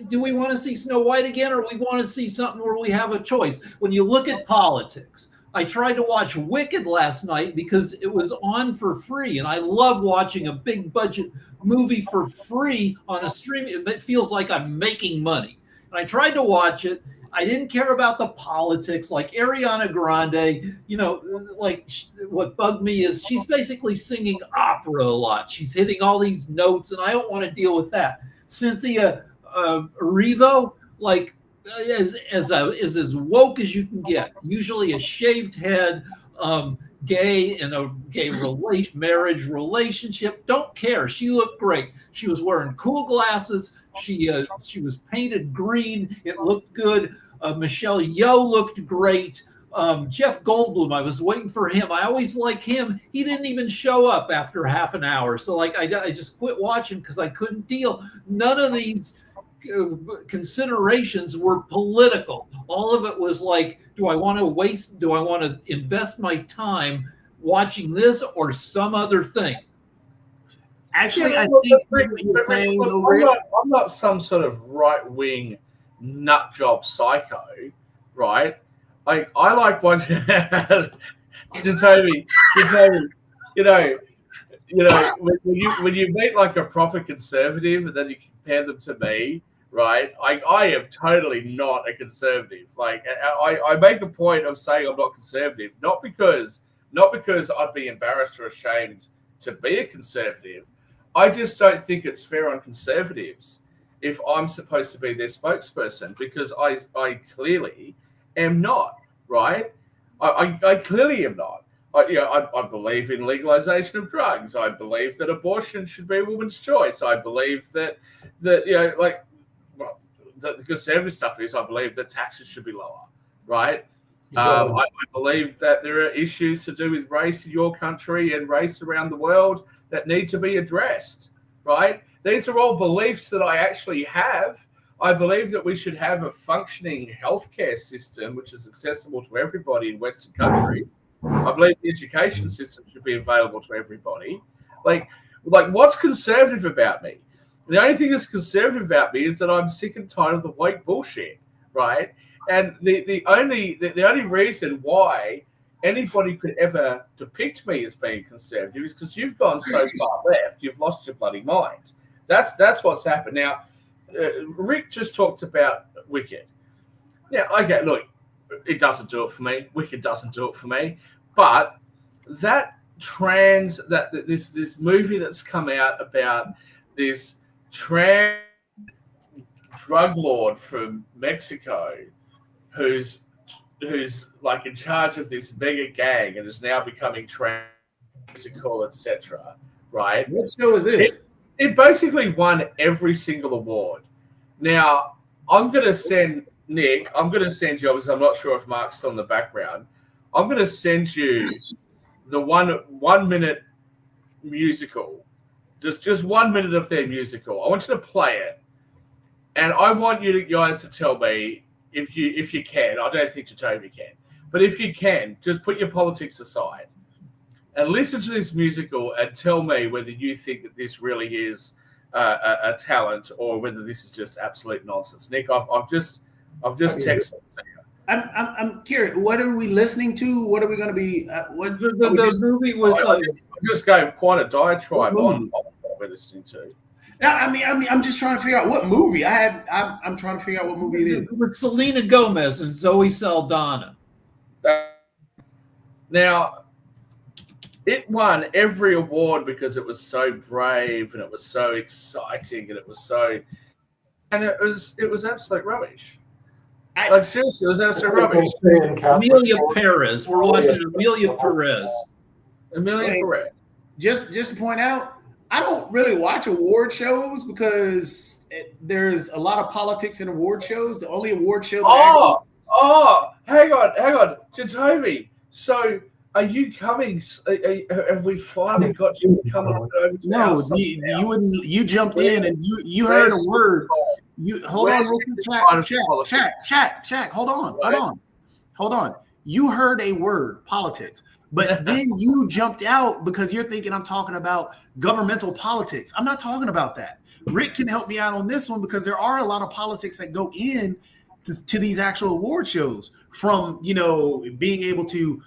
do we want to see Snow White again, or we want to see something where we have a choice? When you look at politics, I tried to watch Wicked last night because it was on for free. And I love watching a big budget movie for free on a stream. It feels like I'm making money. And I tried to watch it. I didn't care about the politics, like Ariana Grande. You know, like what bugged me is she's basically singing opera a lot. She's hitting all these notes, and I don't want to deal with that. Cynthia Erivo, like, is as woke as you can get. Usually a shaved head, gay in a gay marriage relationship. Don't care. She looked great. She was wearing cool glasses. She was painted green. It looked good. Michelle Yeoh looked great. Jeff Goldblum, I was waiting for him. I always like him. He didn't even show up after half an hour. So like I just quit watching because I couldn't deal. None of these considerations were political. All of it was like, do I want to invest my time watching this or some other thing? Actually, I think what you're saying, I'm not some sort of right-wing nut job psycho, right? Like, I like watching Jacoby, when you meet like a proper conservative and then you compare them to me, right? I am totally not a conservative. Like, I make a point of saying I'm not conservative, not because I'd be embarrassed or ashamed to be a conservative. I just don't think it's fair on conservatives if I'm supposed to be their spokesperson, because I clearly am not, right? I clearly am not. I believe in legalization of drugs. I believe that abortion should be a woman's choice. I believe that the conservative stuff is, I believe that taxes should be lower, right? I believe that there are issues to do with race in your country and race around the world that need to be addressed, right? These are all beliefs that I actually have. I believe that we should have a functioning healthcare system which is accessible to everybody in Western countries. I believe the education system should be available to everybody. Like what's conservative about me? The only thing that's conservative about me is that I'm sick and tired of the white bullshit, right? And the only reason why anybody could ever depict me as being conservative is because you've gone so far left, you've lost your bloody mind. That's what's happened. Now, Rick just talked about Wicked. Yeah, okay, look, it doesn't do it for me. Wicked doesn't do it for me. But this movie that's come out about this trans drug lord from Mexico who's like in charge of this mega gang and is now becoming transical, etc. Right? What show is this? It basically won every single award. Now, I'm going to send Nick, I'm going to send you, obviously I'm not sure if Mark's still in the background, I'm going to send you the 1 minute musical, just 1 minute of their musical. I want you to play it, and I want you guys to tell me if you can. I don't think Jacoby can, but if you can, just put your politics aside and listen to this musical and tell me whether you think that this really is a talent or whether this is just absolute nonsense. Nick, I've just texted. I'm curious. What are we listening to? What are we going to be? What the movie with? I just gave quite a diatribe on what we're listening to. I'm just trying to figure out what movie I'm trying to figure out what movie it is. With Selena Gomez and Zoe Saldana. Now, it won every award because it was so brave and it was so exciting and it was absolute rubbish. Like seriously, was that so rubbish? Amelia Perez. We're watching Amelia Perez. Amelia Perez. Just to point out, I don't really watch award shows because there's a lot of politics in award shows. The only award show. Hang on, Jacoby. So, are you coming? Have we finally got you coming over? No, you wouldn't. You jumped in and you heard a word. Hold on, Shaq. Hold on. You heard a word, politics. But then you jumped out because you're thinking I'm talking about governmental politics. I'm not talking about that. Rick can help me out on this one because there are a lot of politics that go in to these actual award shows, from being able to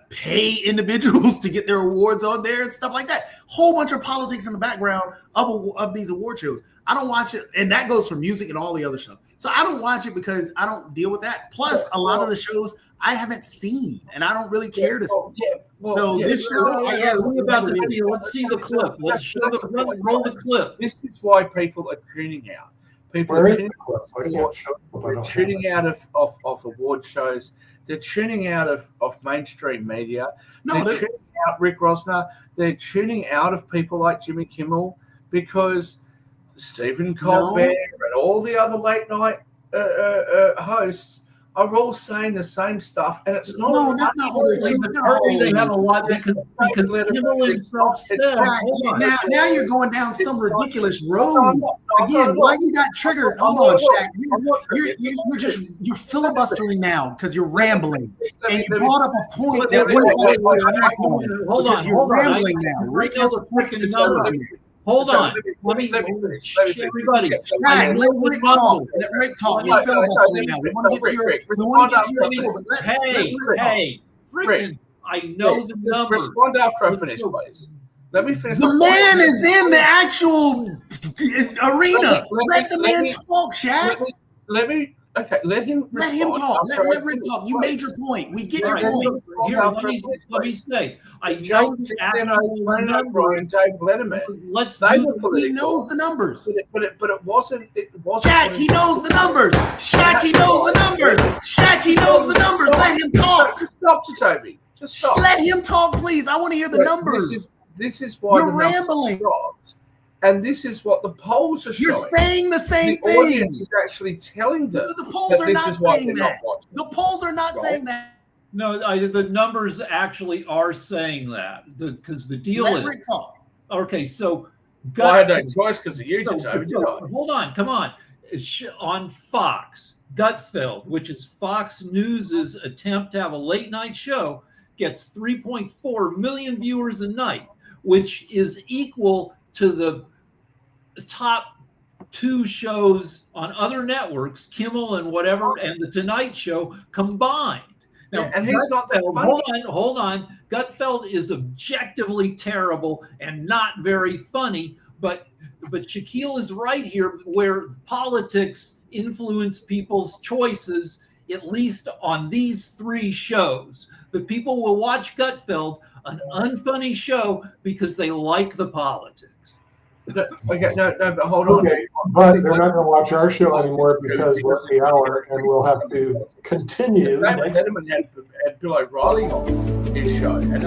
pay individuals to get their awards on there and stuff like that. Whole bunch of politics in the background of these award shows. I don't watch it, and that goes for music and all the other stuff. So I don't watch it because I don't deal with that. Plus, a lot of the shows I haven't seen, and I don't really care to see. This show, let's see the clip. Let's roll the clip. This is why people are tuning out. People are tuning out of award shows. They're tuning out of mainstream media. They're tuning out Rick Rosner. They're tuning out of people like Jimmy Kimmel because Stephen Colbert and all the other late night hosts are all saying the same stuff, and it's not. No, that's not what they're doing. They have a lot because Kimmel himself said. Now you're going down some ridiculous road again. Why you got triggered? Hold on, Shaq. You're filibustering now because you're rambling, and you brought up a point that Hold on, you're rambling now. Rick has a point to tell you. Hold on. Let me everybody. Let Rick talk. Let Rick talk. You're filibustering now. We want to get to your story. Hey, freaking! I know the numbers. Respond after I finish, please. Let me finish. The man is in the actual arena. Let the man talk, Shaq. Let him talk. Let Rick talk. You made your point. We get your point. Here, let me say. I know the actual numbers. Dave Letterman. He knows the numbers. But it wasn't. Shaq, he knows the numbers. Shaq, he knows the numbers. Shaq, he knows the numbers. Let him talk. Stop, Toby. Just stop. Let him talk, please. I want to hear the numbers. This is why you're rambling. And this is what the polls are showing. You're saying the same thing. The audience is actually telling them. The polls are not saying that. The polls are not saying that. No, the numbers actually are saying that because the deal is. Rick talk. Okay, so. I had no choice because of you, hold on, come on. On Fox, Gutfeld, which is Fox News's attempt to have a late night show, gets 3.4 million viewers a night, which is equal to the top two shows on other networks, Kimmel and whatever, and the Tonight Show combined. Now, and he's not that funny. Hold on. Gutfeld is objectively terrible and not very funny, but Shaquille is right here where politics influence people's choices, at least on these three shows. The people will watch Gutfeld, an unfunny show, because they like the politics. Okay, no, but hold on. Okay, but they're not going to watch our show anymore because we're at the hour, and we'll have to continue. Letterman had Bill O'Reilly on his show, and